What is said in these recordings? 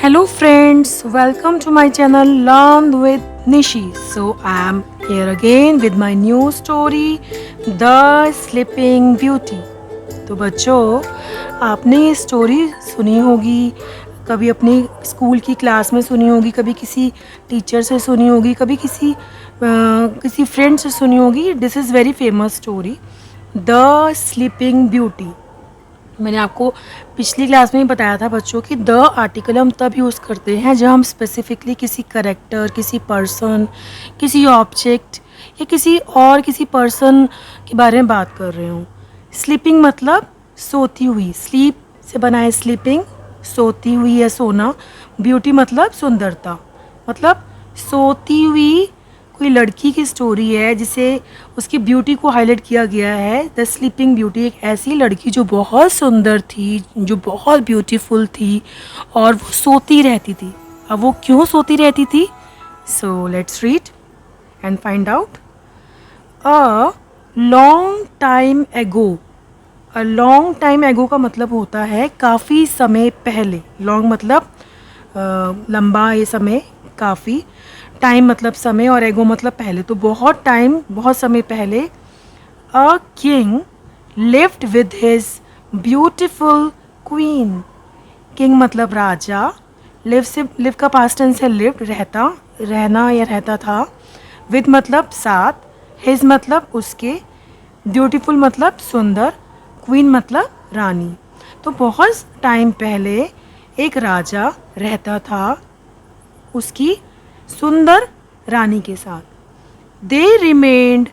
Hello friends, welcome to my channel Learn with Nishi. So I am here again with my new story The Sleeping Beauty. तो बच्चों, आपने ये story सुनी होगी, कभी अपनी स्कूल की क्लास में सुनी होगी, कभी किसी टीचर से सुनी होगी, कभी किसी फ्रेंड से सुनी होगी. This is very famous story the sleeping beauty. मैंने आपको पिछली क्लास में ही बताया था बच्चों कि द आर्टिकल हम तब यूज़ करते हैं जब हम स्पेसिफिकली किसी करेक्टर, किसी पर्सन, किसी ऑब्जेक्ट या किसी पर्सन के बारे में बात कर रहे हों. स्लीपिंग मतलब सोती हुई, स्लीप से बना है स्लीपिंग, सोती हुई या सोना. ब्यूटी मतलब सुंदरता, मतलब सोती हुई कोई लड़की की स्टोरी है जिसे उसकी ब्यूटी को हाईलाइट किया गया है. द स्लीपिंग ब्यूटी एक ऐसी लड़की जो बहुत सुंदर थी, जो बहुत ब्यूटीफुल थी और वो सोती रहती थी. अब वो क्यों सोती रहती थी? So let's read and find out. A long time ago. A long time एगो का मतलब होता है काफ़ी समय पहले. लॉन्ग मतलब लंबा, ये समय, काफ़ी. टाइम मतलब समय और एगो मतलब पहले. तो बहुत टाइम, बहुत समय पहले. A king lived with his beautiful queen. King मतलब राजा. लिव का पास्ट टेंस है लिव्ड, रहता, रहना या रहता था. विद मतलब साथ. हिज मतलब उसके. ब्यूटीफुल मतलब सुंदर. क्वीन मतलब रानी. तो बहुत टाइम पहले एक राजा रहता था उसकी सुंदर रानी के साथ. They remained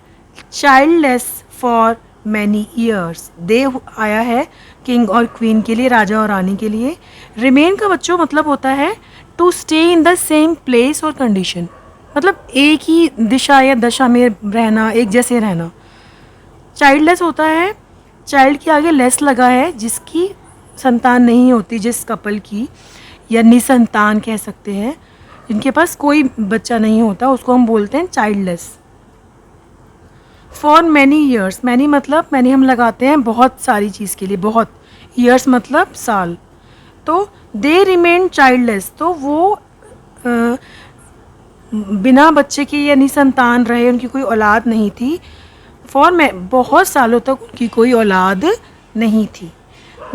childless for many years. They आया है किंग और क्वीन के लिए, राजा और रानी के लिए. रिमेन का बच्चों मतलब होता है to stay in the same place और कंडीशन. मतलब एक ही दिशा या दशा में रहना, एक जैसे रहना. चाइल्डलेस होता है, चाइल्ड के आगे लेस लगा है, जिसकी संतान नहीं होती, जिस कपल की, या निसंतान कह सकते हैं, जिनके पास कोई बच्चा नहीं होता, उसको हम बोलते हैं childless. For many years. Many मतलब मैनी हम लगाते हैं बहुत सारी चीज़ के लिए, बहुत. ईयर्स मतलब साल. तो दे रिमेन चाइल्डलेस, तो वो बिना बच्चे के या निसंतान रहे, उनकी कोई औलाद नहीं थी. बहुत सालों तक उनकी कोई औलाद नहीं थी.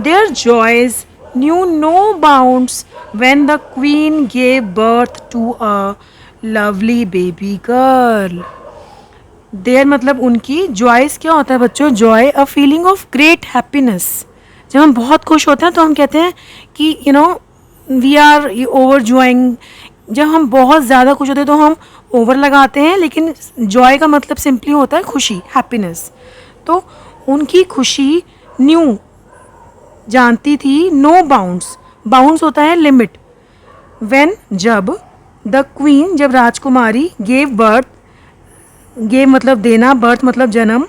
Their joys knew no bounds when the queen gave birth to a lovely baby girl. Their मतलब उनकी. जॉयस क्या होता है बच्चों? Joy a feeling of great happiness. जब हम बहुत खुश होते हैं तो हम कहते हैं कि वी आर ओवर जॉइंग. जब हम बहुत ज़्यादा खुश होते हैं तो हम ओवर लगाते हैं, लेकिन जॉय का मतलब सिंपली होता है खुशी, हैप्पीनेस. तो उनकी खुशी न्यू जानती थी. No bounds. बाउंड्स होता है लिमिट. व्हेन जब. द क्वीन जब राजकुमारी. Gave birth. गेव मतलब देना, बर्थ मतलब जन्म.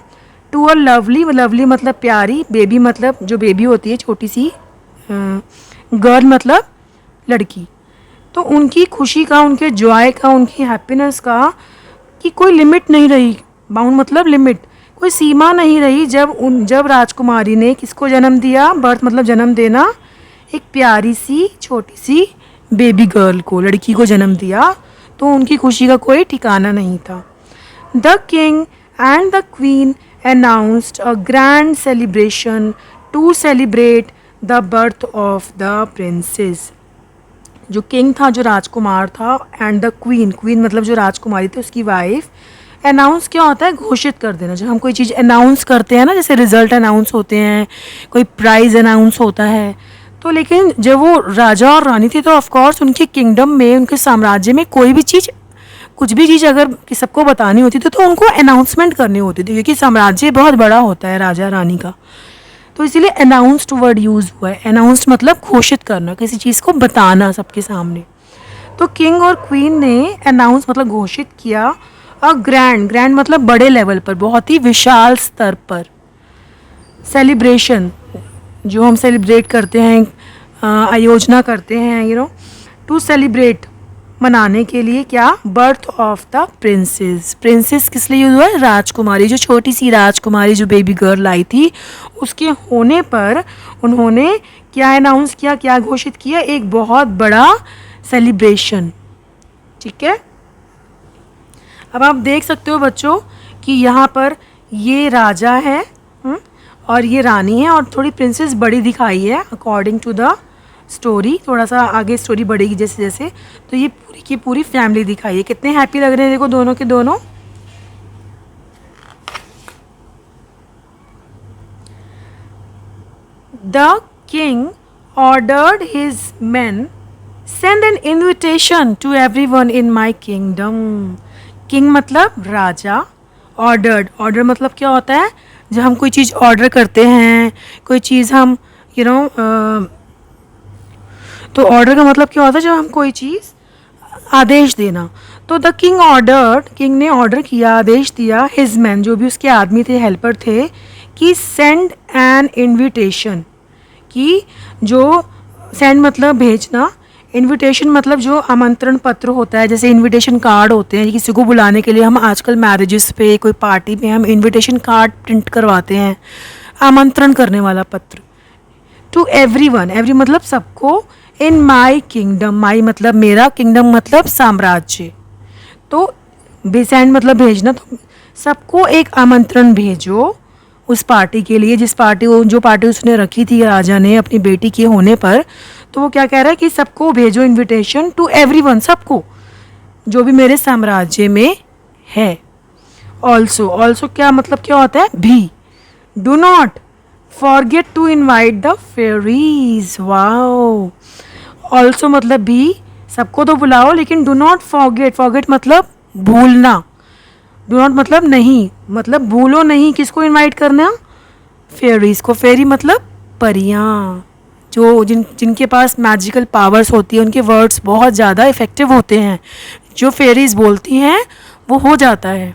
To a lovely. लवली मतलब प्यारी. बेबी मतलब जो बेबी होती है छोटी सी. गर्ल मतलब लड़की. तो उनकी खुशी का, उनके जॉय का, उनकी हैप्पीनेस का कि कोई लिमिट नहीं रही. बाउंड मतलब लिमिट, कोई सीमा नहीं रही. जब राजकुमारी ने किसको जन्म दिया? बर्थ मतलब जन्म देना. एक प्यारी सी छोटी सी बेबी गर्ल को, लड़की को जन्म दिया. तो उनकी खुशी का कोई ठिकाना नहीं था. The king and the queen announced a grand celebration to celebrate the birth of the princess. जो किंग था, जो राजकुमार था, एंड द क्वीन. क्वीन मतलब जो राजकुमारी थी, उसकी वाइफ. अनाउंस क्या होता है? घोषित कर देना. जब हम कोई चीज़ अनाउंस करते हैं ना, जैसे रिजल्ट अनाउंस होते हैं, कोई प्राइज़ अनाउंस होता है. तो लेकिन जब वो राजा और रानी थी तो ऑफकोर्स उनके किंगडम में, उनके साम्राज्य में कोई भी चीज़, कुछ भी चीज़ अगर सबको बतानी होती थी तो उनको अनाउंसमेंट करनी होती थी, क्योंकि साम्राज्य बहुत बड़ा होता है राजा रानी का. तो इसीलिए अनाउंस्ड वर्ड यूज़ हुआ है. अनाउंस्ड मतलब घोषित करना, किसी चीज़ को बताना सबके सामने. तो किंग और क्वीन ने अनाउंस मतलब घोषित किया. A grand. ग्रैंड मतलब बड़े लेवल पर, बहुत ही विशाल स्तर पर. सेलिब्रेशन जो हम सेलिब्रेट करते हैं, आयोजना करते हैं, टू सेलिब्रेट मनाने के लिए. क्या? Birth of the princess. Princess किस लिए यूज़ हुआ है? राजकुमारी. जो छोटी सी राजकुमारी, जो बेबी गर्ल आई थी, उसके होने पर उन्होंने क्या अनाउंस किया, क्या घोषित किया, एक बहुत बड़ा सेलिब्रेशन। ठीक है, अब आप देख सकते हो बच्चों कि यहाँ पर ये राजा है और ये रानी है, और थोड़ी प्रिंसेस बड़ी दिखाई है अकॉर्डिंग टू द स्टोरी। थोड़ा सा आगे स्टोरी बढ़ेगी जैसे जैसे, तो ये पूरी की पूरी फैमिली दिखाई है। कितने हैप्पी लग रहे हैं देखो दोनों के दोनों। The king ordered his men send an invitation to everyone in my kingdom. King मतलब राजा, ऑर्डर्ड, ऑर्डर मतलब क्या होता है, जब हम कोई चीज़ ऑर्डर करते हैं, कोई चीज़ हम तो ऑर्डर का मतलब क्या होता है, जब हम कोई चीज़ आदेश देना। तो द किंग ऑर्डर्ड, किंग ने ऑर्डर किया, आदेश दिया, हिज मैन जो भी उसके आदमी थे, हेल्पर थे, कि सेंड एन इन्विटेशन, कि जो सेंड मतलब भेजना, इनविटेशन मतलब जो आमंत्रण पत्र होता है, जैसे इनविटेशन कार्ड होते हैं किसी को बुलाने के लिए। हम आजकल मैरिजेस पे, कोई पार्टी में हम इनविटेशन कार्ड प्रिंट करवाते हैं, आमंत्रण करने वाला पत्र। टू एवरीवन, एवरी मतलब सबको, इन माई किंगडम, माई मतलब मेरा, किंगडम मतलब साम्राज्य। तो सेंड मतलब भेजना, तो सबको एक आमंत्रण भेजो उस पार्टी के लिए, जो पार्टी उसने रखी थी राजा ने अपनी बेटी के होने पर। तो वो क्या कह रहा है कि सबको भेजो इनविटेशन, टू एवरीवन, सबको जो भी मेरे साम्राज्य में है। ऑल्सो, ऑल्सो क्या मतलब क्या होता है, भी। Do not forget to invite the fairies. Wow, also मतलब भी, सबको तो बुलाओ, लेकिन डू नॉट फॉरगेट, फॉरगेट मतलब भूलना, डू नॉट मतलब नहीं, मतलब भूलो नहीं, किसको इनवाइट करना, फेरीज को। फेरी मतलब परियां, जो जिनके पास मैजिकल पावर्स होती है, उनके वर्ड्स बहुत ज़्यादा इफ़ेक्टिव होते हैं, जो फेरीज बोलती हैं वो हो जाता है।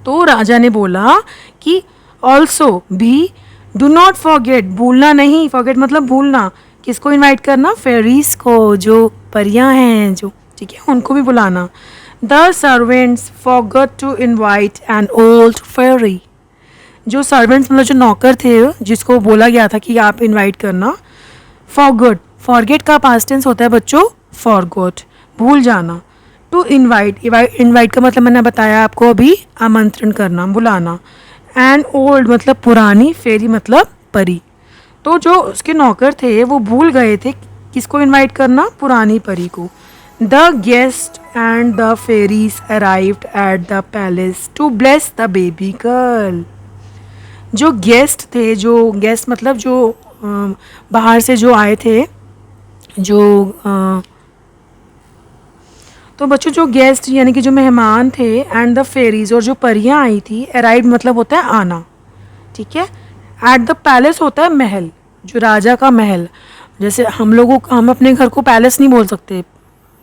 तो राजा ने बोला कि ऑल्सो भी, डू नॉट फॉरगेट, भूलना नहीं, फॉरगेट मतलब भूलना, किसको इनवाइट करना, फेरीज को, जो परियां हैं जो, ठीक है, उनको भी बुलाना। The servants forgot to invite an old fairy. जो सर्वेंट्स मतलब जो नौकर थे, जिसको बोला गया था कि आप इनवाइट करना, forgot, forget का पास्ट टेंस होता है बच्चों forgot, भूल जाना। टू इनवाइट, इनवाइट का मतलब मैंने बताया आपको अभी, आमंत्रण करना, बुलाना। एंड ओल्ड मतलब पुरानी, फेरी मतलब परी। तो जो उसके नौकर थे वो भूल गए थे किसको इनवाइट करना, पुरानी परी को। The guests and the fairies arrived at the palace to bless the baby girl. जो गेस्ट थे, जो गेस्ट मतलब जो बाहर से जो आए थे, जो तो बच्चों जो गेस्ट यानी कि जो मेहमान थे, एंड द फेरीज और जो परियां आई थी, अराइव मतलब होता है आना, ठीक है। एट द पैलेस होता है महल, जो राजा का महल। जैसे हम अपने घर को पैलेस नहीं बोल सकते,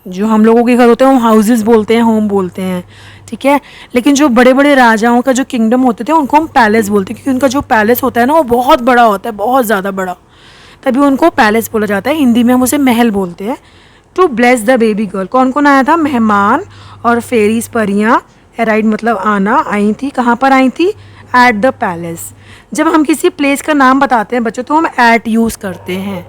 जो हम लोगों के घर होते हैं वो हाउसेस बोलते हैं, होम बोलते हैं, ठीक है। लेकिन जो बड़े बड़े राजाओं का जो किंगडम होते थे उनको हम पैलेस बोलते हैं, क्योंकि उनका जो पैलेस होता है ना वो बहुत बड़ा होता है, बहुत ज़्यादा बड़ा, तभी उनको पैलेस बोला जाता है। हिंदी में हम उसे महल बोलते हैं। To bless the baby girl, कौन कौन आया था, मेहमान और फेरीज परियाँ। अराइव मतलब आना, आई थी, कहाँ पर आई थी, एट द पैलेस। जब हम किसी प्लेस का नाम बताते हैं बच्चों तो हम एट यूज़ करते हैं,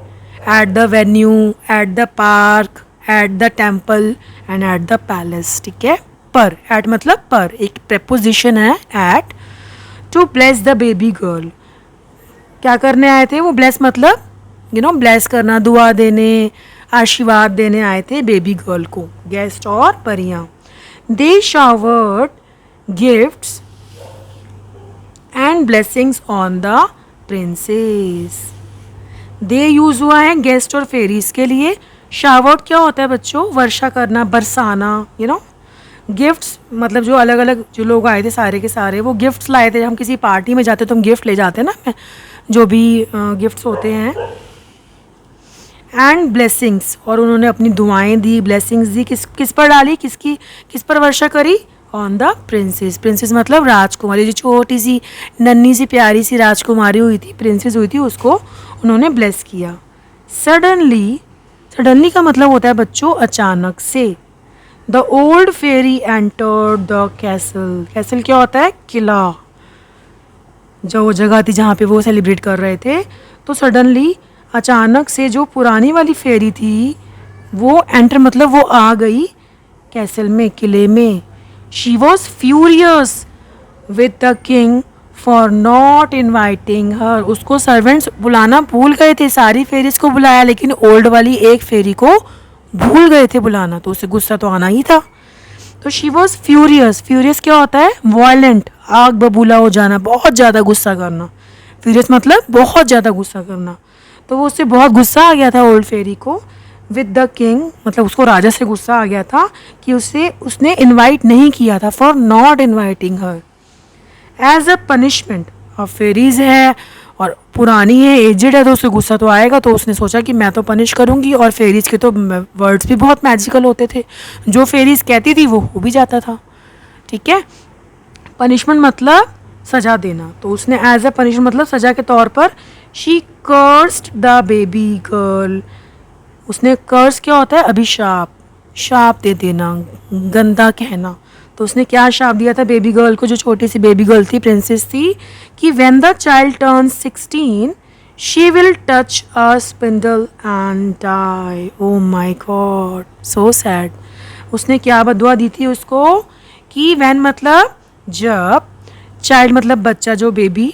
at the venue, at the park, at the temple and at the palace, ठीक है। पर, एट मतलब पर, एक प्रेपोजिशन है at. To bless the baby girl, क्या करने आए थे वो, ब्लेस मतलब ब्लेस करना, दुआ देने, आशीर्वाद देने आए थे बेबी गर्ल को, गेस्ट और परियां। They showered gifts and blessings on the princess. They use हुआ है गेस्ट और फेरीज के लिए। शावर्ड क्या होता है बच्चों, वर्षा करना, बरसाना, गिफ्ट्स मतलब जो अलग अलग जो लोग आए थे सारे के सारे वो गिफ्ट्स लाए थे। हम किसी पार्टी में जाते तो हम गिफ्ट ले जाते हैं ना, जो भी गिफ्ट्स होते हैं। एंड ब्लेसिंग्स, और उन्होंने अपनी दुआएं दी, ब्लेसिंग्स दी, किस पर डाली, किस पर वर्षा करी, ऑन द प्रिंसेस। प्रिंसेस मतलब राजकुमारी, जो छोटी सी नन्ही सी प्यारी सी राजकुमारी हुई थी, प्रिंसेस हुई थी, उसको उन्होंने ब्लेस किया। सडनली, सडनली का मतलब होता है बच्चों अचानक से। The old fairy entered the castle. Castle क्या होता है, किला, जो जगह थी जहाँ पे वो सेलिब्रेट कर रहे थे। तो सडनली अचानक से जो पुरानी वाली फेरी थी वो एंटर मतलब वो आ गई कैसल में, किले में. She was furious with the king for not inviting her. उसको सर्वेंट्स बुलाना भूल गए थे. सारी फेरीज को बुलाया लेकिन ओल्ड वाली एक फेरी को भूल गए थे बुलाना, तो उसे गुस्सा तो आना ही था. तो शी वॉज फ्यूरियस. फ्यूरियस क्या होता है? वायलेंट, आग बबूला हो जाना, बहुत ज़्यादा गुस्सा करना. फ्यूरियस मतलब बहुत ज़्यादा गुस्सा करना. तो वो उससे बहुत गुस्सा आ गया था ओल्ड फेरी को. विद द किंग मतलब उसको राजा से गुस्सा आ गया था कि उसने इनवाइट नहीं किया था, for not inviting her. As a punishment. अब फेरीज है और पुरानी है, एजेड है, तो उसे गुस्सा तो आएगा. तो उसने सोचा कि मैं तो पनिश करूँगी. और फेरीज के तो वर्ड्स भी बहुत मैजिकल होते थे. जो फेरीज कहती थी वो हो भी जाता था. ठीक है. पनिशमेंट मतलब सज़ा देना. तो उसने एज अ पनिशमेंट मतलब सज़ा के तौर पर she cursed the baby girl. उसने कर्स क्या होता है? अभिशाप, शाप दे देना, गंदा कहना. तो उसने क्या शाप दिया था बेबी गर्ल को, जो छोटी सी बेबी गर्ल थी, प्रिंसेस थी, कि when the child turns 16 she will touch a spindle and die. Oh my God, so sad. उसने क्या बदुआ दी थी उसको कि व्हेन मतलब जब, चाइल्ड मतलब बच्चा, जो बेबी,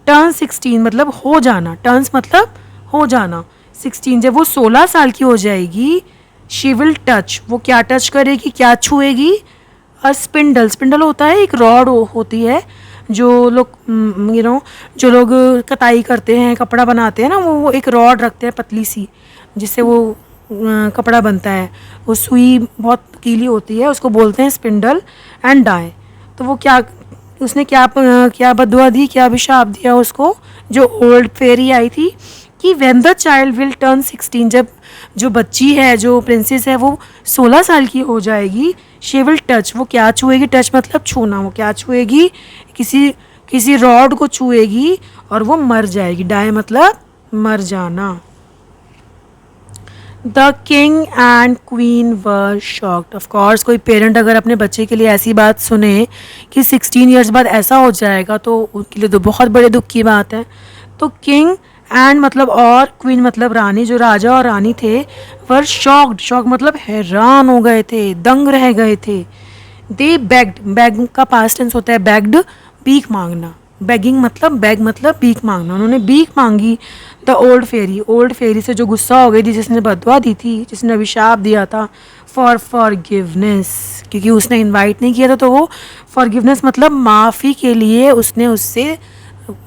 टर्न 16 मतलब हो जाना, टर्न्स मतलब हो जाना, 16 जब वो 16 साल की हो जाएगी, शी विल टच, वो क्या टच करेगी, क्या छुएगी? अ स्पिंडल. स्पिंडल होता है एक रॉड होती है जो लोग जो लोग कताई करते हैं, कपड़ा बनाते हैं ना, वो एक रॉड रखते हैं पतली सी जिससे वो कपड़ा बनता है. वो सुई बहुत कीली होती है, उसको बोलते हैं स्पिंडल. And die. तो वो क्या, उसने क्या बदुआ दी, क्या अभिशाप दिया उसको, जो ओल्ड फेरी आई थी, कि when the child will turn 16, जब जो बच्ची है, जो प्रिंसेस है, वो 16 साल की हो जाएगी, शी विल टच, वो क्या छुएगी? टच मतलब छूना. वो क्या छुएगी? किसी रॉड को छुएगी और वो मर जाएगी. डाई मतलब मर जाना. The king and queen were shocked. Of course कोई पेरेंट अगर अपने बच्चे के लिए ऐसी बात सुने कि 16 ईयर्स बाद ऐसा हो जाएगा तो उनके लिए तो बहुत बड़े दुख की बात है. तो किंग एंड मतलब और, क्वीन मतलब रानी, जो राजा और रानी थे, वर शॉक्ड. शॉक मतलब हैरान हो गए थे, दंग रह गए थे. दे बेग्ड. बैग का पास्ट टेंस होता है बेग्ड, भीख मांगना. बेगिंग मतलब बैग मतलब भीख मांगना. उन्होंने भीख मांगी द ओल्ड फेरी. ओल्ड फेरी से जो गुस्सा हो गई थी, जिसने बदवा दी थी, जिसने अभिशाप दिया था, फॉर फॉरगिवनेस, क्योंकि उसने इनवाइट नहीं किया था. तो वो फॉरगिवनेस मतलब माफ़ी के लिए उसने उससे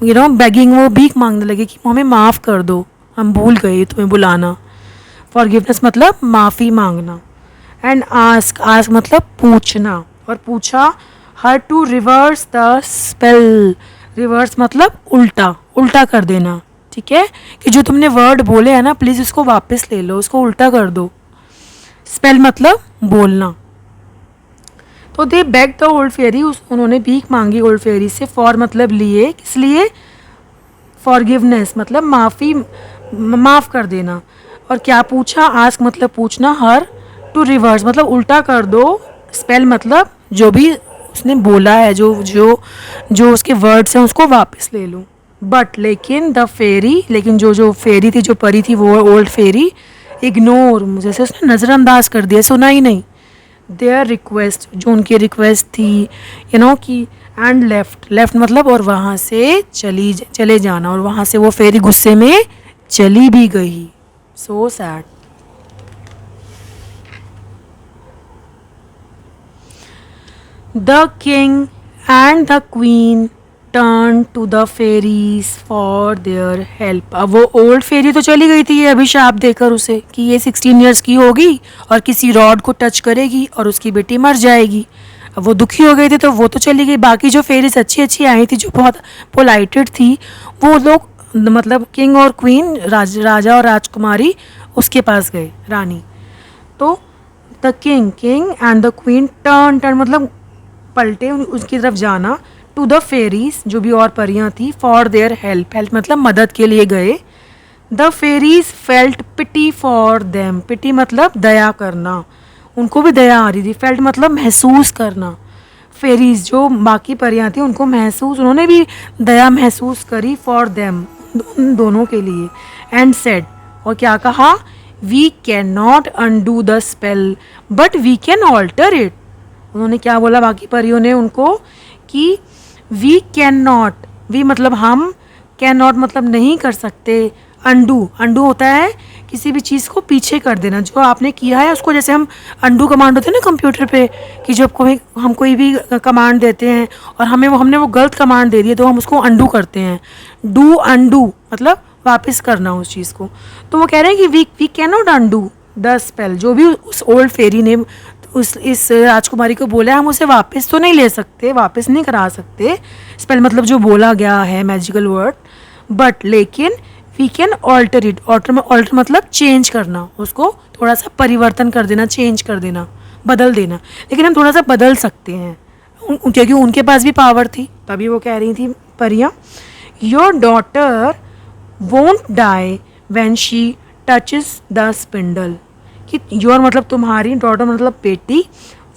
बेगिंग, वो भीख मांगने लगे कि हमें माफ़ कर दो, हम भूल गए तुम्हें बुलाना. फॉरगिवनेस मतलब माफ़ी मांगना. And ask. आस्क मतलब पूछना. और पूछा her to reverse the spell. Reverse मतलब उल्टा, उल्टा कर देना. ठीक है, कि जो तुमने वर्ड बोले हैं ना, प्लीज़ उसको वापस ले लो, उसको उल्टा कर दो. स्पेल मतलब बोलना. तो दे बेग द ओल्ड फेरी. उन्होंने भीख मांगी ओल्ड फेरी से. फॉर मतलब लिए, किस लिए? फॉरगिवनेस मतलब माफ़ी, माफ़ कर देना. और क्या पूछा? आस्क मतलब पूछना. हर टू रिवर्स मतलब उल्टा कर दो. स्पेल मतलब जो भी उसने बोला है, जो उसके वर्ड्स हैं उसको वापस ले लो. बट लेकिन द फेरी, लेकिन जो फेरी थी, जो परी थी, वो ओल्ड फेरी, इग्नोर, जैसे उसने नज़रअंदाज कर दिया, सुना ही नहीं. देयर रिक्वेस्ट, जो उनकी रिक्वेस्ट थी, कि एंड लेफ्ट मतलब और वहाँ से चले जाना. और वहाँ से वो फेरी गुस्से में चली भी गई. So sad. The king and the queen turn to the fairies for their help. अब वो ओल्ड फेरी तो चली गई थी ये अभिशाप देकर उसे कि ये 16 ईयर्स की होगी और किसी रॉड को टच करेगी और उसकी बेटी मर जाएगी. अब वो दुखी हो गई थी तो वो तो चली गई. बाकी जो फेरीज अच्छी अच्छी आई थी, जो बहुत पोलाइटेड थी, वो लोग मतलब किंग और क्वीन, राजा और राजकुमारी, उसके पास गए, रानी. तो the king and the queen turn मतलब पलटे, उसकी तरफ जाना. टू द फेरीज, जो भी और परियां थी, फॉर देयर हेल्प. हेल्प मतलब मदद के लिए गए. The fairies felt pity for them. Pity मतलब दया करना, उनको भी दया आ रही थी. फेल्ट मतलब महसूस करना. फेरीज जो बाकी परियां थी उनको महसूस, उन्होंने भी दया महसूस करी फॉर देम, उन दोनों के लिए. एंड सेड और क्या कहा, we can not undo the spell but we can alter it. उन्होंने क्या बोला बाकी परियों ने उनको कि वी कैन नॉट, वी मतलब हम, कैन नॉट मतलब नहीं कर सकते, अंडू, अंडू होता है किसी भी चीज़ को पीछे कर देना, जो आपने किया है उसको, जैसे हम अंडू कमांड होते हैं ना कंप्यूटर पे, कि जब कोई हम कोई भी कमांड देते हैं और हमने वो गलत कमांड दे दी है तो हम उसको अंडू करते हैं। डू अंडू मतलब वापस करना उस चीज़ को। तो वो कह रहे हैं कि we can not undo the spell, जो भी उस ओल्ड फेरी ने इस राजकुमारी को बोला है, हम उसे वापस तो नहीं ले सकते, वापस नहीं करा सकते, स्पेल मतलब जो बोला गया है मैजिकल वर्ड, बट लेकिन we can alter it, alter मतलब चेंज करना, उसको थोड़ा सा परिवर्तन कर देना, चेंज कर देना, बदल देना, लेकिन हम थोड़ा सा बदल सकते हैं क्योंकि उनके पास भी पावर थी। तभी वो कह रही थी परियां, your daughter won't die when she touches the spindle, कि योर मतलब तुम्हारी, डॉटर मतलब बेटी,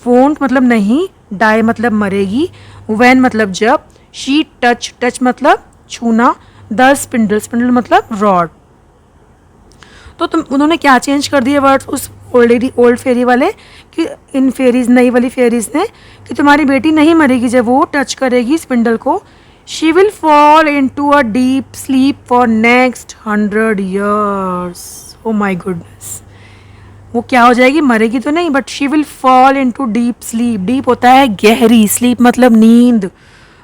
वोंट मतलब नहीं, डाई मतलब मरेगी, व्हेन मतलब जब, शी टच मतलब छूना, द स्पिंडल, स्पिंडल मतलब रॉड। तो उन्होंने क्या चेंज कर दिए वर्ड्स उस ओल्ड फेरी वाले, कि इन फेरीज, नई वाली फेरीज ने, कि तुम्हारी बेटी नहीं मरेगी जब वो टच करेगी स्पिंडल को, she will fall into a deep sleep for next 100 years। Oh my goodness, वो क्या हो जाएगी, मरेगी तो नहीं, but she will fall into deep sleep, deep होता है गहरी, स्लीप मतलब नींद,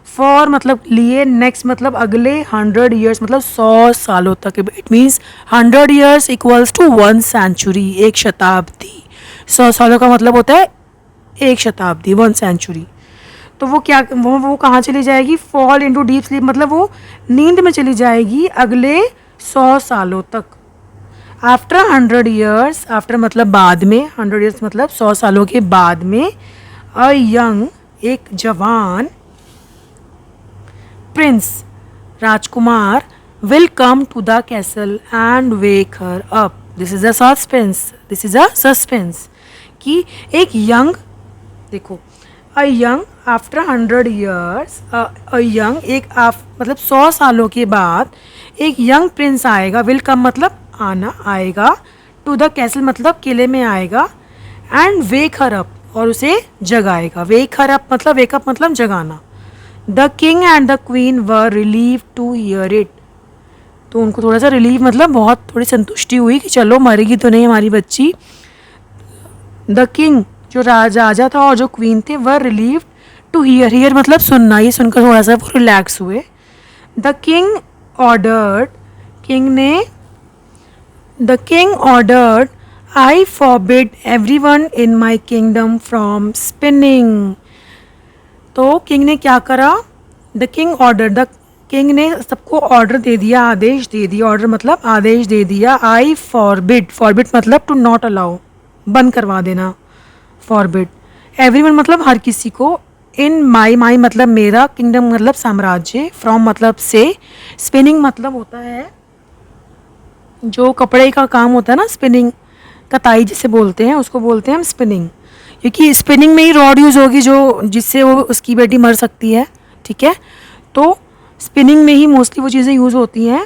फॉर मतलब लिए, नेक्स्ट मतलब अगले, 100 years मतलब 100 सालों तक, it means 100 years equals to 1 century, एक शताब्दी। 100 सालों का मतलब होता है एक शताब्दी, 1 century। तो वो क्या, वो कहाँ चली जाएगी, फॉल इनटू डीप स्लीप मतलब वो नींद में चली जाएगी अगले 100 सालों तक। आफ्टर 100 years, आफ्टर मतलब बाद में, 100 years मतलब 100 सालों के बाद में, अ यंग एक जवान, प्रिंस राजकुमार, will come to the castle and wake her up. This is a suspense, this is a suspense, कि एक यंग, देखो, a young after 100 years, a young एक मतलब 100 सालों के बाद एक यंग प्रिंस आएगा, विल कम मतलब आना, आएगा, टू द कैसल मतलब किले में आएगा, एंड वेक हर अप और उसे जगाएगा, वेक हर अप मतलब वेकअप मतलब जगाना। The king and the queen were relieve to hear it, तो उनको थोड़ा सा रिलीव मतलब बहुत थोड़ी संतुष्टि हुई कि चलो मरेगी तो नहीं हमारी बच्ची। द किंग जो राजा था और जो क्वीन थे, वर रिलीव टू हियर, हियर मतलब सुनना, ये सुनकर थोड़ा सा वो रिलैक्स हुए। द किंग ऑर्डर्ड, किंग ने, the king ordered, I forbid everyone in my kingdom from spinning. तो किंग ने क्या करा, the king order, the king ने सबको ऑर्डर दे दिया, आदेश दे दिया, ऑर्डर मतलब आदेश दे दिया, आई फॉरबिड, फॉरबिड मतलब टू नॉट अलाउ, बंद करवा देना, फॉरबिड, एवरीवन मतलब हर किसी को, इन माई, माई मतलब मेरा, किंगडम मतलब साम्राज्य, फ्रॉम मतलब से, स्पिनिंग मतलब होता है जो कपड़े का काम होता है ना, स्पिनिंग, कताई जिसे बोलते हैं, उसको बोलते हैं हम स्पिनिंग, क्योंकि स्पिनिंग में ही रॉड यूज़ होगी जो जिससे वो उसकी बेटी मर सकती है, ठीक है। तो स्पिनिंग में ही मोस्टली वो चीज़ें यूज़ होती हैं,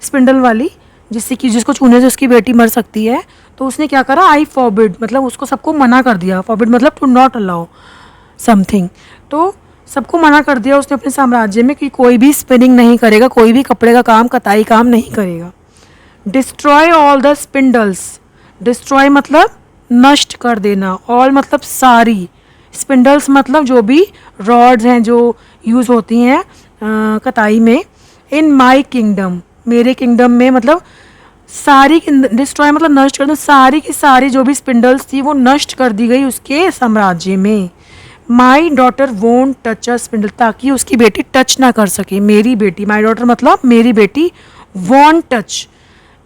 स्पिंडल वाली, जिससे कि जिसको छूने से उसकी बेटी मर सकती है। तो उसने क्या करा, आई फॉरबिड मतलब उसको सबको मना कर दिया, फॉरबिड मतलब टू नॉट अलाउ समथिंग, तो सबको मना कर दिया उसने अपने साम्राज्य में कि कोई भी स्पिनिंग नहीं करेगा, कोई भी कपड़े का काम, कताई काम नहीं करेगा। Destroy all the spindles, destroy मतलब नष्ट कर देना, ऑल मतलब सारी, स्पिंडल्स मतलब जो भी रॉड्स हैं जो यूज़ होती हैं कताई में, इन माई किंगडम मेरे किंगडम में मतलब सारी, डिस्ट्रॉय मतलब नष्ट कर दो, सारी की सारी जो भी स्पिंडल्स थी वो नष्ट कर दी गई उसके साम्राज्य में। My daughter won't touch a spindle, ताकि उसकी बेटी टच ना कर सके, मेरी बेटी, माई डॉटर मतलब मेरी बेटी, वोंट टच,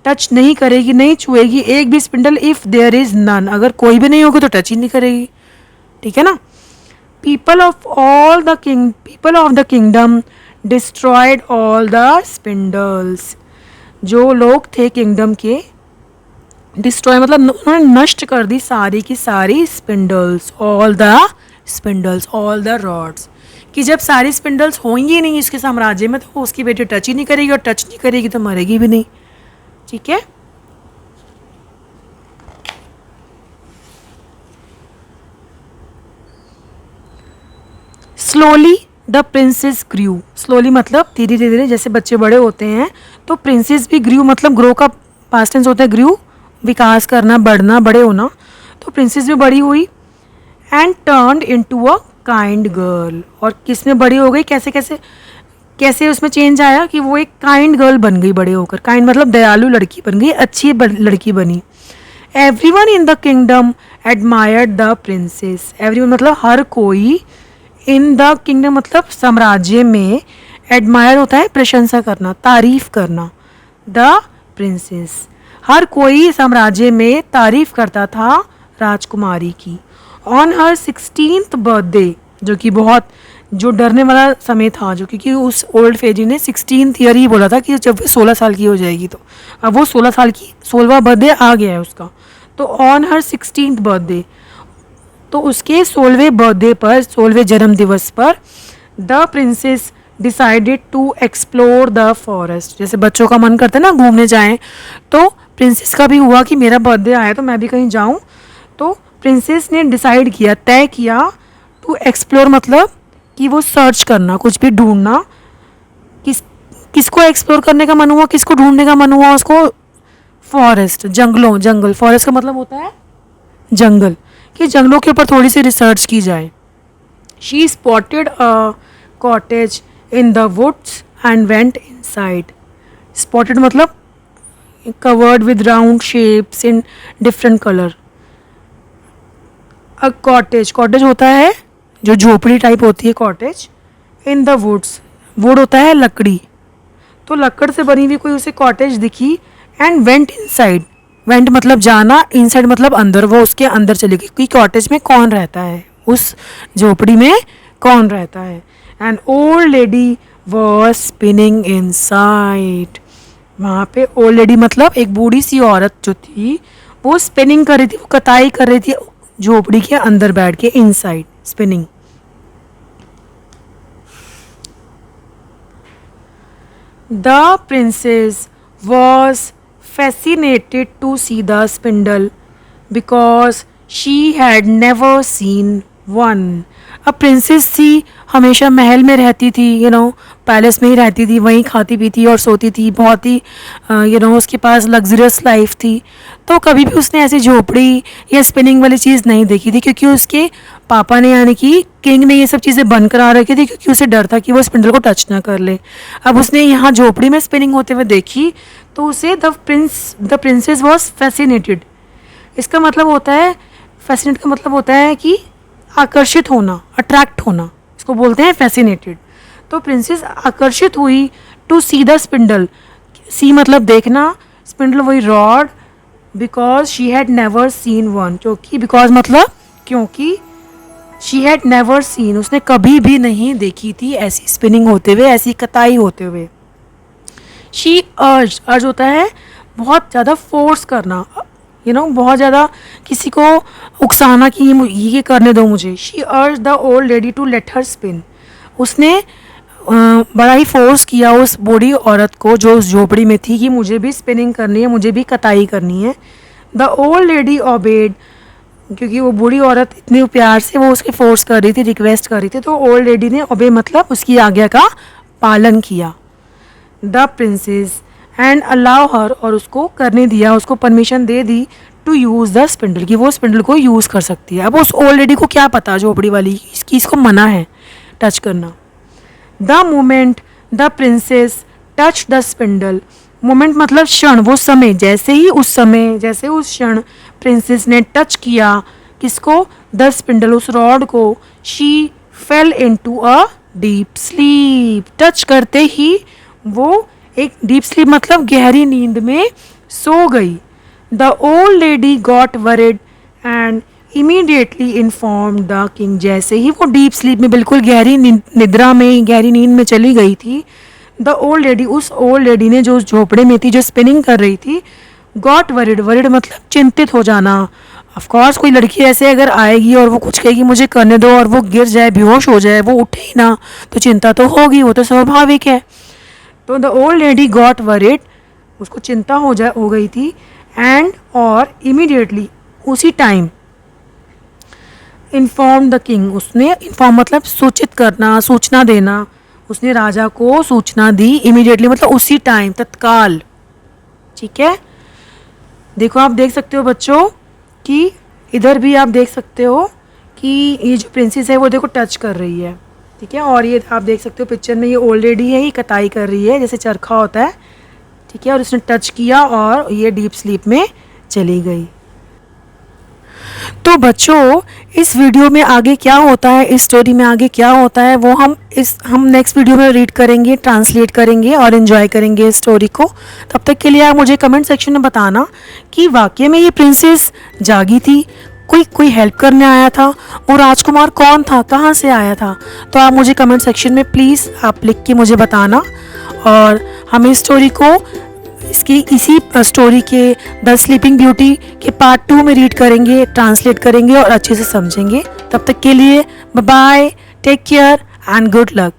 टच नहीं करेगी, नहीं छुएगी एक भी spindle, if there is none, अगर कोई भी नहीं होगी तो टच ही नहीं करेगी, ठीक है ना। People of the kingdom destroyed all the spindles, जो लोग थे किंगडम के, डिस्ट्रॉय मतलब उन्होंने नष्ट कर दी सारी की सारी स्पिंडल्स, ऑल द रॉड्स, कि जब सारी स्पिंडल्स होंगी नहीं इसके साम्राज्य में तो उसकी बेटी टच ही नहीं करेगी, और टच नहीं करेगी तो मरेगी भी नहीं, ठीक है। Slowly the princess grew, slowly मतलब धीरे धीरे, जैसे बच्चे बड़े होते हैं तो प्रिंसेस भी ग्रू, मतलब ग्रो का पास्ट टेंस होता है ग्रू, विकास करना, बढ़ना, बड़े होना। तो प्रिंसेस भी बड़ी हुई and turned into a kind girl, और किस में बड़ी हो गई, कैसे कैसे कैसे उसमें चेंज आया कि वो एक काइंड गर्ल बन गई बड़े होकर। काइंड मतलब दयालु लड़की बन गई, अच्छी लड़की बनी। Everyone in the kingdom admired the princess, everyone मतलब हर कोई, इन द किंगडम मतलब साम्राज्य में, एडमायर होता है प्रशंसा करना, तारीफ करना, द प्रिंसेस हर कोई साम्राज्य में तारीफ करता था राजकुमारी की। ऑन हर 16th बर्थडे, जो कि बहुत जो डरने वाला समय था, जो क्योंकि उस ओल्ड फेजी ने 16th ईयर ही बोला था कि जब वो 16 साल की हो जाएगी, तो अब वो 16 साल की 16वां बर्थडे आ गया है उसका। तो ऑन हर 16th बर्थडे, तो उसके 16वें बर्थडे पर, 16वें जन्म दिवस पर, the princess decided to explore the forest, जैसे बच्चों का मन करता है ना घूमने जाएं, तो प्रिंसेस का भी हुआ कि मेरा बर्थडे आया तो मैं भी कहीं जाऊं। तो प्रिंसेस ने डिसाइड किया, तय किया, टू एक्सप्लोर मतलब कि वो सर्च करना, कुछ भी ढूंढना, किसको एक्सप्लोर करने का मन हुआ, किसको ढूंढने का मन हुआ उसको, फॉरेस्ट, जंगल, फॉरेस्ट का मतलब होता है जंगल, कि जंगलों के ऊपर थोड़ी सी रिसर्च की जाए। She spotted a cottage in the woods and went inside, spotted मतलब covered with round shapes in different colour. A cottage, cottage होता है जो झोपड़ी टाइप होती है cottage, in the woods, wood होता है लकड़ी, तो लकड़ से बनी हुई कोई उसे कॉटेज दिखी, एंड वेंट इनसाइड, वेंट मतलब जाना, इनसाइड मतलब अंदर, वो उसके अंदर चली गई कि कॉटेज में कौन रहता है, उस झोपड़ी में कौन रहता है। And old lady was spinning inside, वहाँ पे ओल्ड लेडी मतलब एक बूढ़ी सी औरत जो थी वो स्पिनिंग कर रही थी, वो कताई कर रही थी झोपड़ी के अंदर बैठ के, inside spinning. The princess was fascinated to see the spindle because she had never seen one. अब प्रिंसेस थी, हमेशा महल में रहती थी, पैलेस में ही रहती थी, वहीं खाती पीती और सोती थी, बहुत ही उसके पास लग्जरियस लाइफ थी। तो कभी भी उसने ऐसी झोपड़ी या स्पिनिंग वाली चीज़ नहीं देखी थी, क्योंकि उसके पापा ने यानी कि किंग ने ये सब चीज़ें बंद करा रखी थी, क्योंकि उसे डर था कि वो स्पिंडल को टच ना कर ले। अब उसने यहाँ झोपड़ी में स्पिनिंग होते हुए देखी तो उसे द प्रिंसेस वॉज फैसिनेटेड। इसका मतलब होता है, फैसिनेट का मतलब होता है कि आकर्षित होना, अट्रैक्ट होना, इसको बोलते हैं फैसिनेटेड। तो प्रिंसेस आकर्षित हुई टू सी द स्पिंडल, सी मतलब देखना, स्पिंडल वही rod, because she had never seen one, क्योंकि बिकॉज मतलब क्योंकि शी हैड नेवर सीन, उसने कभी भी नहीं देखी थी ऐसी स्पिनिंग होते हुए, ऐसी कताई होते हुए। शी अर्ज होता है बहुत ज़्यादा फोर्स करना, बहुत ज़्यादा किसी को उकसाना कि ये करने दो मुझे। She urge the old lady to let her spin, उसने बड़ा ही फोर्स किया उस बूढ़ी औरत को जो उस झोपड़ी में थी कि मुझे भी स्पिनिंग करनी है, मुझे भी कताई करनी है। द ओल्ड लेडी ओबेड, क्योंकि वो बूढ़ी औरत इतने प्यार से वो उसके फोर्स कर रही थी, रिक्वेस्ट कर रही थी, तो ओल्ड लेडी ने ओबे मतलब उसकी आज्ञा का पालन किया। The princess and allow her, और उसको करने दिया, उसको परमिशन दे दी टू यूज़ द स्पिंडल, कि वो स्पिंडल को यूज़ कर सकती है। अब उस ओल्ड लेडी को क्या पता झोपड़ी वाली इसको मना है टच करना। The moment the princess touch the spindle, moment मतलब क्षण, वो समय, जैसे उस क्षण प्रिंसेस ने टच किया किसको, द स्पिंडल, उस रॉड को, she fail into a deep sleep, touch करते ही वो एक डीप स्लीप मतलब गहरी नींद में सो गई। The old lady got worried and immediately inform the king, जैसे ही वो डीप स्लीप में, बिल्कुल गहरी निद्रा में, गहरी नींद में चली गई थी, द ओल्ड लेडी, उस ओल्ड लेडी ने जो उस झोपड़े में थी, जो स्पिनिंग कर रही थी, गॉट वरिड, वरिड मतलब चिंतित हो जाना। ऑफकोर्स कोई लड़की ऐसे अगर आएगी और वो कुछ कहेगी मुझे करने दो, और वो गिर जाए, बेहोश हो जाए, वो उठे ही ना, तो चिंता तो होगी, वो तो स्वाभाविक है। तो the old lady got worried, उसको चिंता हो गई थी। एंड और इमीडिएटली उसी टाइम इन्फॉर्म द किंग, उसने इन्फॉर्म मतलब सूचित करना, सूचना देना, उसने राजा को सूचना दी इमीडिएटली मतलब उसी टाइम, तत्काल। ठीक है, देखो आप देख सकते हो बच्चों कि इधर भी आप देख सकते हो कि ये जो प्रिंसेस है वो देखो टच कर रही है। ठीक है, और ये आप देख सकते हो पिक्चर में ये ऑलरेडी है, ये कटाई कर रही है जैसे चरखा होता है। ठीक है, और उसने टच किया और ये डीप स्लीप में चली गई। तो बच्चों इस वीडियो में आगे क्या होता है, इस स्टोरी में आगे क्या होता है वो हम नेक्स्ट वीडियो में रीड करेंगे, ट्रांसलेट करेंगे और एंजॉय करेंगे इस स्टोरी को। तब तक के लिए आप मुझे कमेंट सेक्शन में बताना कि वाकई में ये प्रिंसेस जागी थी, कोई हेल्प करने आया था, और राजकुमार कौन था, कहाँ से आया था। तो आप मुझे कमेंट सेक्शन में प्लीज़ आप लिख के मुझे बताना, और हम इस स्टोरी को इसी स्टोरी के द स्लीपिंग ब्यूटी के पार्ट 2 में रीड करेंगे, ट्रांसलेट करेंगे और अच्छे से समझेंगे। तब तक के लिए bye bye, take care and good luck.